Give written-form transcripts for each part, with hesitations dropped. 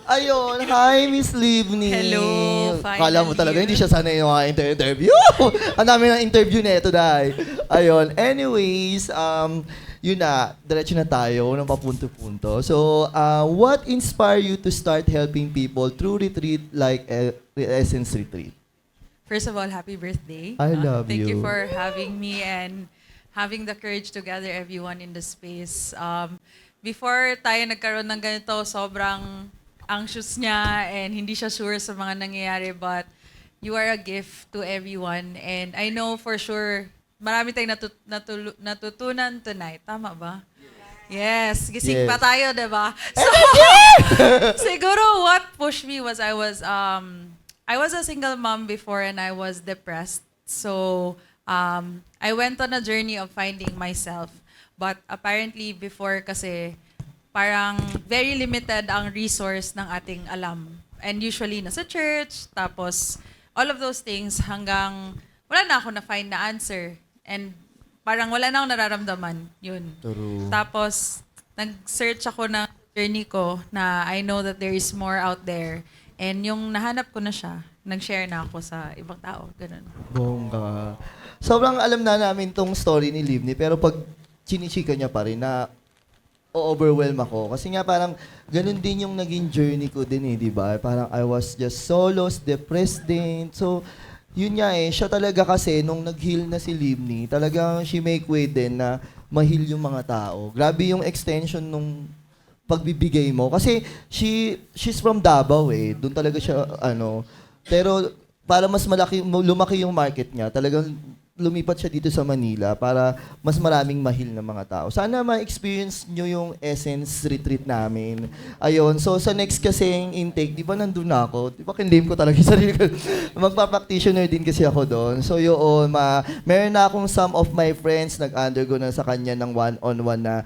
Ayun, hi Miss Livni. Hello, Kala mo finally. talaga, hindi siya sanay yung mga interview. Ang dami ng interview na ito, Day. Ayun, anyways, yun na, diretso na tayo ng papunto-punto. So, what inspired you to start helping people through retreat like Essence Retreat? First of all, happy birthday. I love Thank you you. for having me and having the courage to gather everyone in the space. Before tayo nagkaroon ng ganito, sobrang anxious niya and hindi siya sure sa mga nangyayari, but you are a gift to everyone. And I know for sure, marami tayong natutunan tonight. Tama ba? Yes, gising Yes. pa tayo, diba? So, siguro what pushed me was I was a single mom before and I was depressed. So, I went on a journey of finding myself. But apparently before kasi parang very limited ang resource ng ating alam. And usually nasa church, tapos all of those things hanggang wala na ako na-find na answer. And parang wala na akong nararamdaman. Yun. True. Tapos, nag-search ako ng journey ko na I know that there is more out there. And yung nahanap ko na siya, nag-share na ako sa ibang tao. Ganun. Bongga. Sobrang alam na namin tong story ni Livni, pero pag chinichika niya pa rin na o-overwhelm ako. Kasi nga parang ganun din yung naging journey ko din di ba? Parang I was just so lost, depressed din. So, yun nga siya talaga kasi nung nag-heal na si Livni, talagang she make way din na ma-heal yung mga tao. Grabe yung extension nung pagbibigay mo. Kasi she's from Davao Doon talaga siya, Pero para mas lumaki yung market niya, talagang lumipat siya dito sa Manila para mas maraming mahil na mga tao. Sana ma-experience nyo yung Essence Retreat namin. Ayun. So, sa next kasing intake, di ba nandun na ako? Di ba kinlame ko talaga yung sarili ko? Magpa-practitioner din kasi ako doon. So, yun. Meron na akong some of my friends nag-undergo na sa kanya ng one-on-one na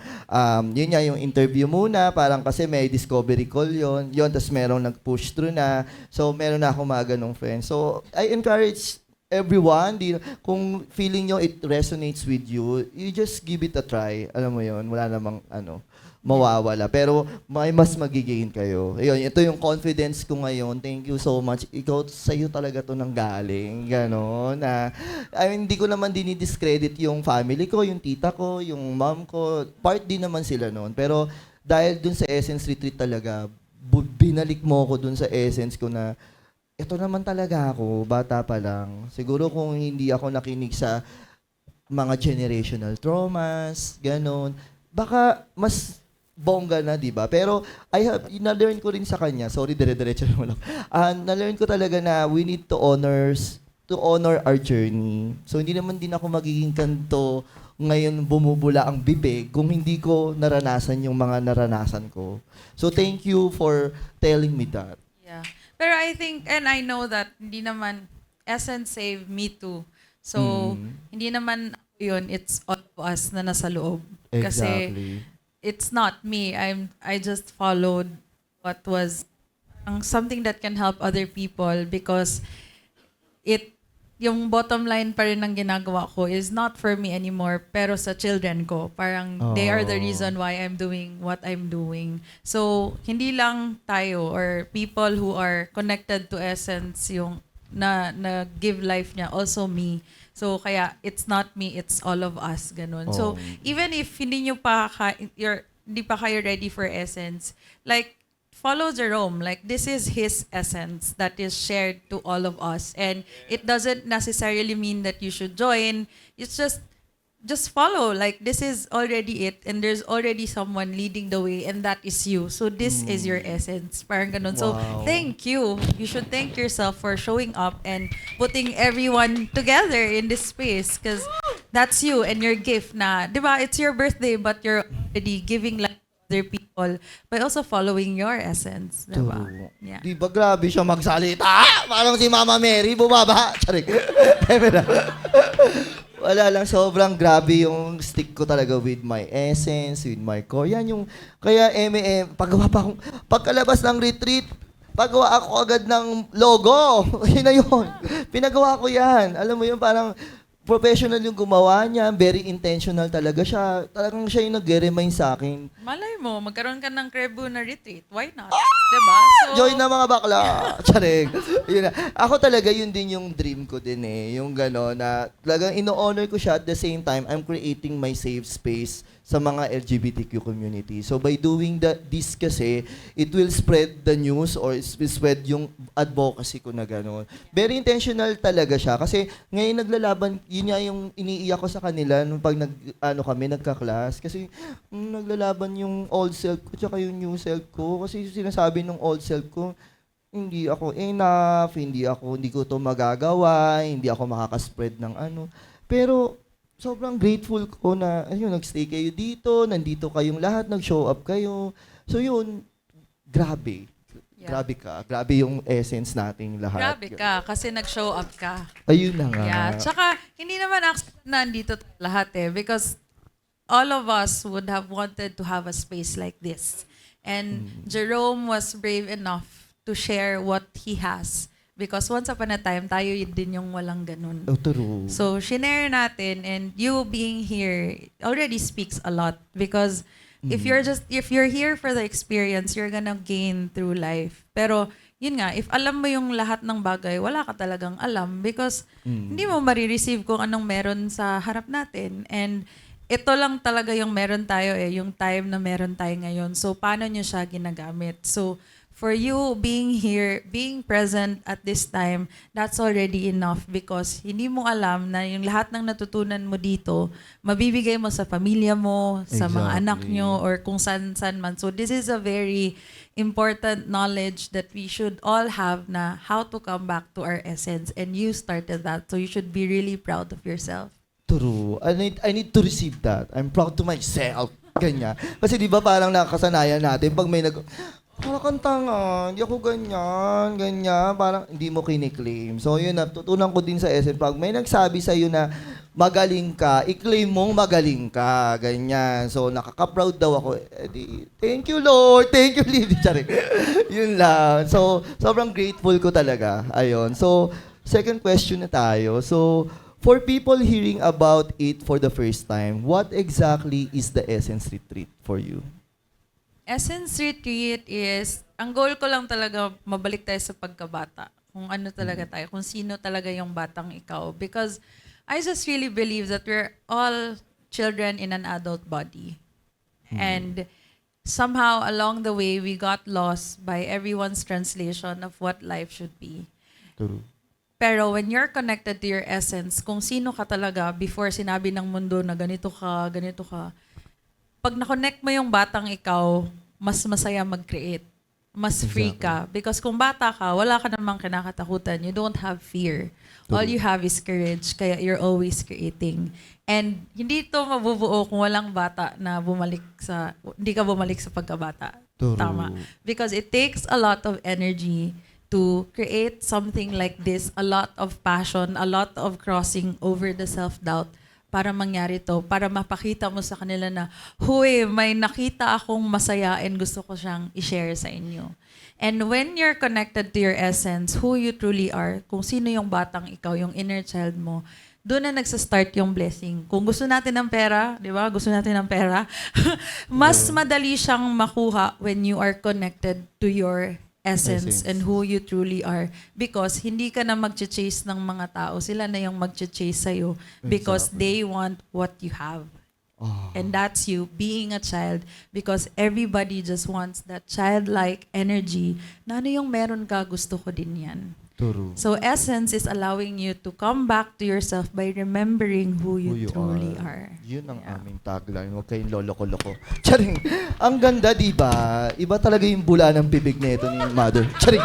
yun nga yung interview muna. Parang kasi may discovery call yun. Yun, tapos merong nag-push through na. So, meron na akong mga ganong friends. So, I encourage everyone, kung feeling nyo it resonates with you, you just give it a try. Alam mo yon, wala namang mawawala. Pero may mas magigain kayo. Ayun, ito yung confidence ko ngayon. Thank you so much. Ikaw, sa'yo talaga to nang galing. Ganon. Hindi ko naman dinidiscredit yung family ko, yung tita ko, yung mom ko. Part din naman sila noon. Pero dahil dun sa Essence Retreat talaga, binalik mo ko dun sa essence ko na ito naman talaga ako, bata pa lang. Siguro kung hindi ako nakinig sa mga generational traumas, ganon, baka mas bongga na, di ba? Pero na-learn ko rin sa kanya, sorry, dire-diretso naman lang. Na-learn ko talaga na we need to honor our journey. So, hindi naman din ako magiging kanto ngayon bumubula ang bibig kung hindi ko naranasan yung mga naranasan ko. So, thank you for telling me that. Yeah. Pero I think, and I know that hindi naman, Essence saved me too. So, hindi naman yun, it's all of us na nasa loob. Kasi, Exactly. it's not me. I just followed what was something that can help other people because yung bottom line pa rin ng ginagawa ko is not for me anymore, pero sa children ko. Parang they are the reason why I'm doing what I'm doing. So, hindi lang tayo or people who are connected to Essence yung na give life niya, also me. So, kaya it's not me, it's all of us. Ganun. So, even if hindi pa kayo ready for Essence, like, follow Jerome. Like, this is his essence that is shared to all of us. And it doesn't necessarily mean that you should join. It's just follow. Like, this is already it. And there's already someone leading the way. And that is you. So, this is your essence. Parang ganun. So, Wow. thank you. You should thank yourself for showing up and putting everyone together in this space. Because that's you and your gift na, di ba, it's your birthday, but you're already giving life other people by also following your essence. Diba? True. Yeah. Di ba grabe siya magsalita? Parang si Mama Mary, bumaba. Charik. Wala lang, sobrang grabe yung stick ko talaga with my essence, with my core. Yan yung, kaya pagkalabas ng retreat, paggawa ako agad ng logo. Yun na yun. Pinagawa ko yan. Alam mo yun, parang professional yung gumawa niya, very intentional talaga siya. Talagang siya yung nag-remind sa akin. Malay mo, magkaroon ka ng Cebu na retreat. Why not? Diba? So, Join na mga bakla. Charing. Yun na. Ako talaga, yun din yung dream ko din eh. Yung gano'n na talagang ino-honor ko siya at the same time, I'm creating my safe space sa mga LGBTQ community. So by doing this kasi, it will spread the news or it will spread yung advocacy ko na gano'n. Very intentional talaga siya kasi ngayon naglalaban, yun nga yung iniiyak ko sa kanila nung pag kami nagka-class kasi naglalaban yung old self ko tsaka yung new self ko kasi sinasabi nung old self ko, hindi ako enough, hindi ko to magagawa, hindi ako makaka-spread ng ano. Pero sobrang grateful ko na ayun, nagstay kayo dito, nandito kayong lahat, nag-show up kayo. So yun, grabe. Yeah. Grabe ka. Grabe yung essence nating lahat. grabe ka kasi nag-show up ka. Ayun na nga. Yeah. Tsaka, hindi naman accident na nandito lahat eh. Because all of us would have wanted to have a space like this. And Jerome was brave enough to share what he has. Because once upon a time, tayo din yung walang ganun. Oh, true. So, shinare natin and you being here already speaks a lot because if you're here for the experience, you're gonna gain through life. Pero, yun nga, if alam mo yung lahat ng bagay, wala ka talagang alam because hindi mo marireceive kung anong meron sa harap natin. And ito lang talaga yung meron tayo yung time na meron tayo ngayon. So, paano nyo siya ginagamit? So, for you being here, being present at this time, that's already enough because hindi mo alam na yung lahat ng natutunan mo dito, mabibigay mo sa pamilya mo, sa mga anak nyo, or kung saan-saan man. So this is a very important knowledge that we should all have na how to come back to our essence. And you started that. So you should be really proud of yourself. True. I need to receive that. I'm proud to myself. Ganyan. Kasi di ba parang nakasanayan natin pag may kanta nga, hindi ako ganyan, parang hindi mo kiniklaim. So yun, natutunan ko din sa SM, pag may nagsabi sa'yo na magaling ka, i-claim mong magaling ka, ganyan. So nakaka-proud daw ako, thank you Lord, thank you Lily, Charing. Yun lang. So sobrang grateful ko talaga. Ayun. So second question na tayo. So for people hearing about it for the first time, what exactly is the Essence Retreat for you? Essence Retreat is, ang goal ko lang talaga, mabalik tayo sa pagkabata. Kung ano talaga tayo, kung sino talaga yung batang ikaw. Because I just really believe that we're all children in an adult body. And somehow along the way, we got lost by everyone's translation of what life should be. True. Pero when you're connected to your essence, kung sino ka talaga before sinabi ng mundo na ganito ka, pag na-connect mo yung batang ikaw, mas masaya mag-create. Mas free ka. Because kung bata ka, wala ka namang kinakatakutan. You don't have fear. All you have is courage. Kaya you're always creating. And hindi ito mabubuo kung walang bata na hindi ka bumalik sa pagkabata. True. Tama. Because it takes a lot of energy to create something like this, a lot of passion, a lot of crossing over the self-doubt para mangyari to, para mapakita mo sa kanila na, huy, may nakita akong masaya and gusto ko siyang i-share sa inyo. And when you're connected to your essence, who you truly are, kung sino yung batang ikaw, yung inner child mo, doon na nagsa-start yung blessing. Kung gusto natin ng pera, di ba? Gusto natin ng pera. Mas madali siyang makuha when you are connected to your essence and who you truly are. Because hindi ka na mag-chase ng mga tao. Sila na yung mag-chase sa'yo because they want what you have. And that's you being a child because everybody just wants that childlike energy na ano yung meron ka, gusto ko din yan. True. So essence is allowing you to come back to yourself by remembering who you truly are. Yun ang aming tagline. Huwag kayong loloko-loko. Charing, ang ganda, di ba? Iba talaga yung bula ng bibig nito ni Mother. Charing.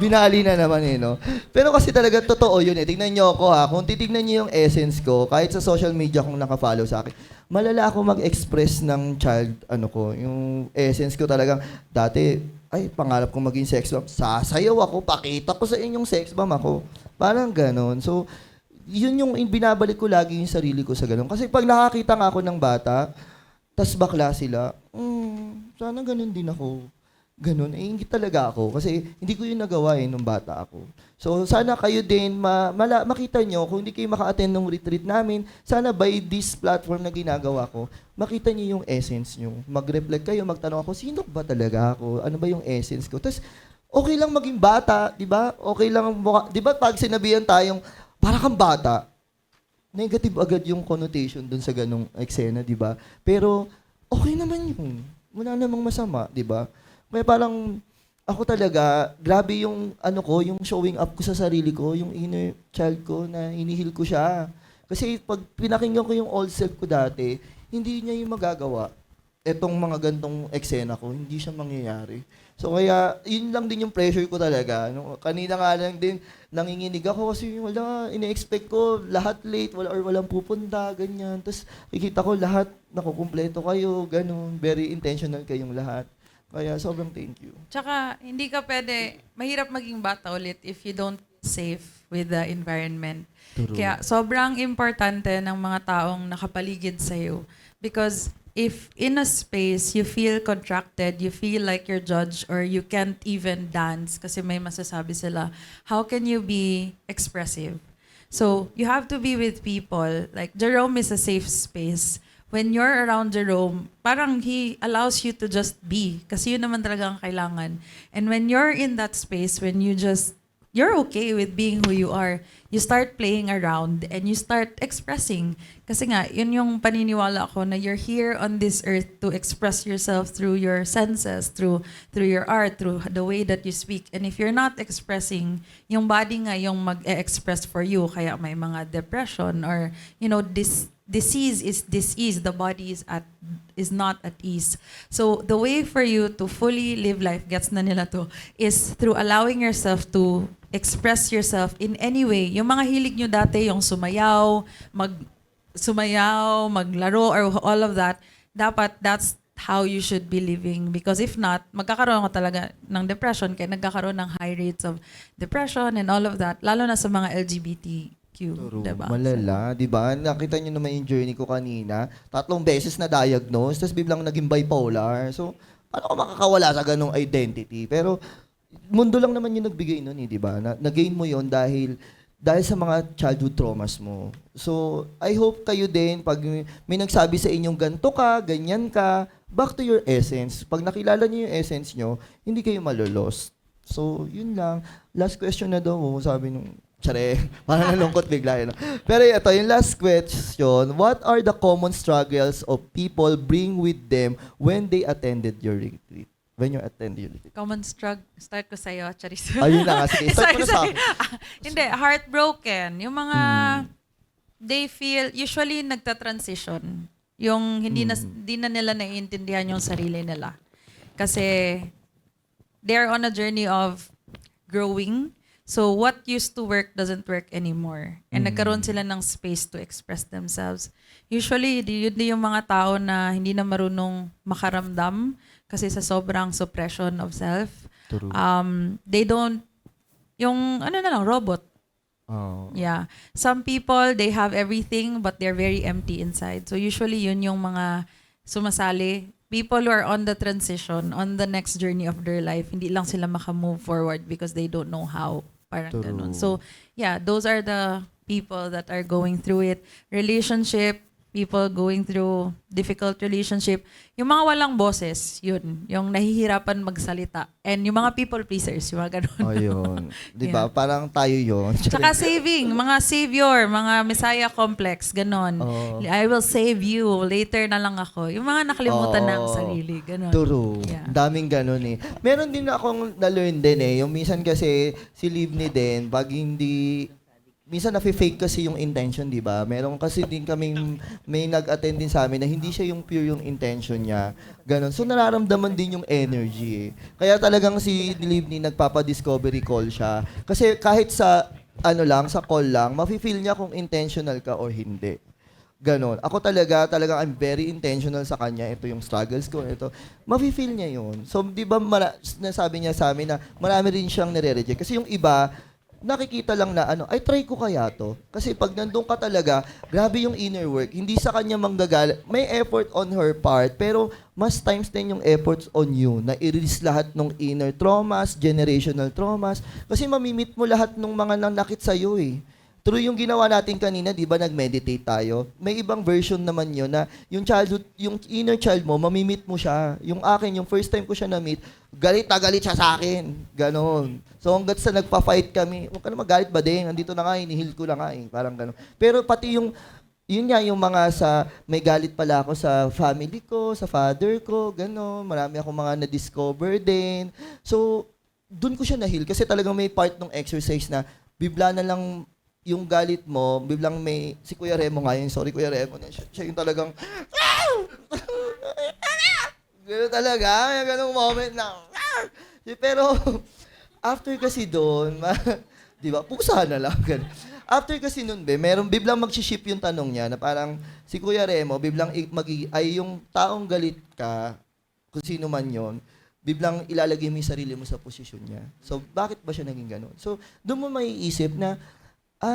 Binali na naman no? Pero kasi talaga totoo yun Tingnan nyo ako ha. Kung titignan nyo yung essence ko, kahit sa social media kung nakafollow sa akin, malala ako mag-express ng child, yung essence ko talagang, dati, pangarap kong maging sex bomb. Sasayaw ako, pakita ko sa inyong sex bomb ako. Parang ganon. So, yun yung binabalik ko lagi yung sarili ko sa ganon. Kasi pag nakakita nga ako ng bata, tas bakla sila, sana ganon din ako. Ganun, ingit talaga ako kasi hindi ko yun nagawa nung bata ako. So sana kayo din makita nyo kung hindi kayo maka-attend ng retreat namin, sana by this platform na ginagawa ko, makita nyo yung essence nyo. Mag-reflect kayo, magtanong ako, sino ba talaga ako? Ano ba yung essence ko? Tapos okay lang maging bata, 'di ba? Okay lang 'di ba pag sinabihan tayong para kang bata, negative agad yung connotation dun sa ganung eksena, 'di ba? Pero okay naman yun. Wala namang masama, 'di ba? May parang ako talaga, grabe yung yung showing up ko sa sarili ko, yung inner child ko na hinihil ko siya. Kasi pag pinakinggan ko yung old self ko dati, hindi niya yung magagawa. Etong mga gantong eksena ko, hindi siya mangyayari. So kaya, yun lang din yung pressure ko talaga. Kanina nga lang din, nanginginig ako kasi wala, ine-expect ko, lahat late, walang pupunta, ganyan. Tapos, kikita ko lahat, nakukumpleto kayo, ganun. Very intentional kayong lahat. Kaya, sobrang thank you. Tsaka, hindi ka pwede, mahirap maging bata ulit if you don't safe with the environment. True. Kaya, sobrang importante ng mga taong nakapaligid sa'yo. Because, if in a space you feel contracted, you feel like you're judged, or you can't even dance kasi may masasabi sila, how can you be expressive? So, you have to be with people. Like, Jerome is a safe space. When you're around Jerome, parang he allows you to just be. Kasi yun naman talaga ang kailangan. And when you're in that space, when you're okay with being who you are, you start playing around and you start expressing. Kasi nga, yun yung paniniwala ko na you're here on this earth to express yourself through your senses, through your art, through the way that you speak. And if you're not expressing, yung body nga yung mag-express for you. Kaya may mga depression or, this disease is disease. The body is not at ease. So the way for you to fully live life, gets na nila to, is through allowing yourself to express yourself in any way. Yung mga hilig nyo dati, yung sumayaw, maglaro, or all of that, dapat that's how you should be living. Because if not, magkakaroon ka talaga ng depression, kaya nagkakaroon ng high rates of depression and all of that, lalo na sa mga LGBTQ. Diba? Malala, di ba? Nakita niyo naman yung journey ko kanina. 3 beses na diagnose, tapos biglang naging bipolar. So, paano ko makakawala sa ganong identity? Pero, mundo lang naman yung nagbigay nun, di ba? Nag-gain mo yon dahil sa mga childhood traumas mo. So, I hope kayo din, pag may nagsabi sa inyong ganto ka, ganyan ka, back to your essence. Pag nakilala niyo yung essence nyo, hindi kayo malolost. So, yun lang. Last question na daw, sabi nung tsare, parang nalungkot bigla. Pero ito, yung last question, what are the common struggles of people bring with them when they attended your retreat? When you attend your retreat? Common struggle. Start ko sa'yo, Charis. Ayun na nga, sige. Start mo na sa akin. Hindi, heartbroken. Yung mga, they feel, usually nagta-transition. Yung hindi na nila naiintindihan yung sarili nila. Kasi, they're on a journey of growing. So, what used to work doesn't work anymore. And nagkaroon sila ng space to express themselves. Usually, yun yung mga tao na hindi na marunong makaramdam kasi sa sobrang suppression of self. True. They don't, robot. Oh. Yeah. Some people, they have everything but they're very empty inside. So, usually, yun yung mga sumasali. People who are on the transition, on the next journey of their life, hindi lang sila makamove forward because they don't know how. Parang True. ganun. So, yeah, those are the people that are going through it. Relationship, people going through difficult relationship. Yung mga walang boses, yun. Yung nahihirapan magsalita. And yung mga people pleasers, yung mga ganun. Ayun. Di ba? Yeah. Parang tayo yun. Tsaka saving, mga savior, mga messiah complex, ganon. Oh. I will save you, later na lang ako. Yung mga nakalimutan na ang Oo. sarili, ganon. True. Yeah. Daming ganun eh. Meron din akong na-learn din eh. Yung minsan kasi si Livni din, pag hindi minsan nafe-fake kasi yung intention, di ba? Meron kasi din kaming may nag-attend din sa amin na hindi siya yung pure yung intention niya. Ganon. So nararamdaman din yung energy eh. Kaya talagang si Livni nagpapa-discovery call siya. Kasi kahit sa sa call lang, mafe-feel niya kung intentional ka or hindi. Ganon. Ako talagang I'm very intentional sa kanya. Ito yung struggles ko. Ito. Mafe-feel niya yun. So, di ba, nasabi niya sa amin na marami rin siyang nire-reject. Kasi yung iba, nakikita lang na ay try ko kaya to. Kasi pag nandun ka talaga, grabe yung inner work. Hindi sa kanya manggagalit. May effort on her part, pero mas times 10 yung efforts on you na i-release lahat ng inner traumas, generational traumas. Kasi mamimit mo lahat ng mga nanakit sa'yo eh. True yung ginawa natin kanina, di ba, nag-meditate tayo. May ibang version naman yun na yung childhood, yung inner child mo, mamimit mo siya. Yung akin, yung first time ko siya na-meet, galit na galit siya sa akin. Ganon. So hanggat sa nagpa-fight kami, huwag ka na magalit ba din? Nandito na nga, hinihil ko na nga eh. Parang ganon. Pero pati yung, yun nga yung mga may galit pala ako sa family ko, sa father ko, ganon. Marami akong mga na-discover din. So, dun ko siya na-heal kasi talagang may part ng exercise na bigla na lang yung galit mo, biglang may, si Kuya Remo nga yun, sorry Kuya Remo, siya yung talagang, gano'n talaga, yung gano'ng moment na, pero, after kasi doon, di ba, pusa na lang, ganun. After kasi nun, merong biglang mag-ship yung tanong niya, na parang, si Kuya Remo, biglang ay yung taong galit ka, kung sino man yon, biglang ilalagay mo yung sarili mo sa posisyon niya. So, bakit ba siya naging gano'n? So, doon mo maiisip na,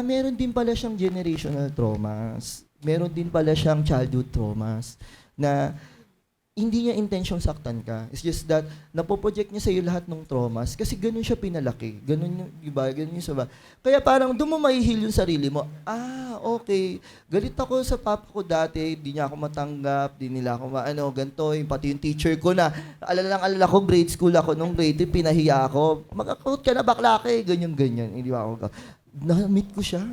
meron din pala siyang generational traumas. Meron din pala siyang childhood traumas na hindi niya intensyong saktan ka. It's just that napoproject niya sa iyo lahat ng traumas kasi ganun siya pinalaki. Ganun yung, iba, ganun yung sabi. Kaya parang doon mo mahihil yung sarili mo. Okay. Galit ako sa papa ko dati, di niya ako matanggap, di nila ako ganito, yung pati yung teacher ko na, alala ko, grade school ako, nung grade 3, pinahiya ako. Mag-account ka na bakla ka eh, ganyan. Hindi ba ako na-meet ko siya.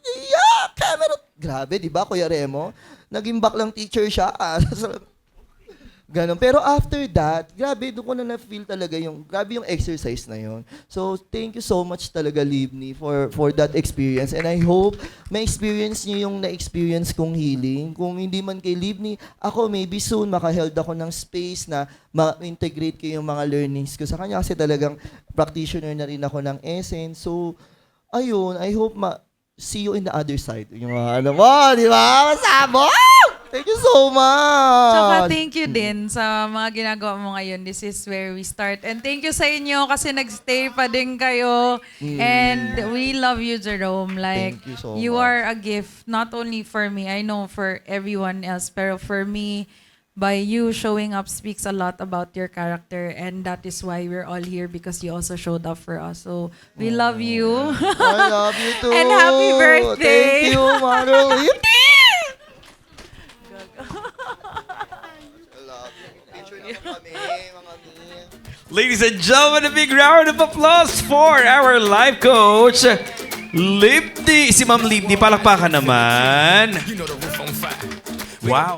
Yeah, camera. Grabe, di ba, Kuya Remo? Naging baklang teacher siya. Ganon. Pero after that, grabe, doon ko na na-feel talaga grabe yung exercise na yun. So, thank you so much talaga, Livni, for that experience. And I hope ma-experience niyo yung na-experience kong healing. Kung hindi man kay Livni, ako maybe soon makaheld ako ng space na ma-integrate ko yung mga learnings ko sa kanya kasi talagang practitioner na rin ako ng Essence. So, ayun, I hope see you in the other side. Yung mga di ba? Masabo! Thank you so much! Tsaka thank you din sa mga ginagawa mo ngayon. This is where we start. And thank you sa inyo kasi nagstay pa din kayo. And we love you, Jerome. Like, Thank you so you much. are a gift, not only for me, I know for everyone else, pero for me, by you showing up speaks a lot about your character. And that is why we're all here because you also showed up for us. So, we love you. I love you too. And happy birthday. Thank you, Mother Livni. I love you. Picture naman kami, mga min. Ladies and gentlemen, a big round of applause for our life coach, Livni. Si Ma'am Livni, palakpakan naman. Wow.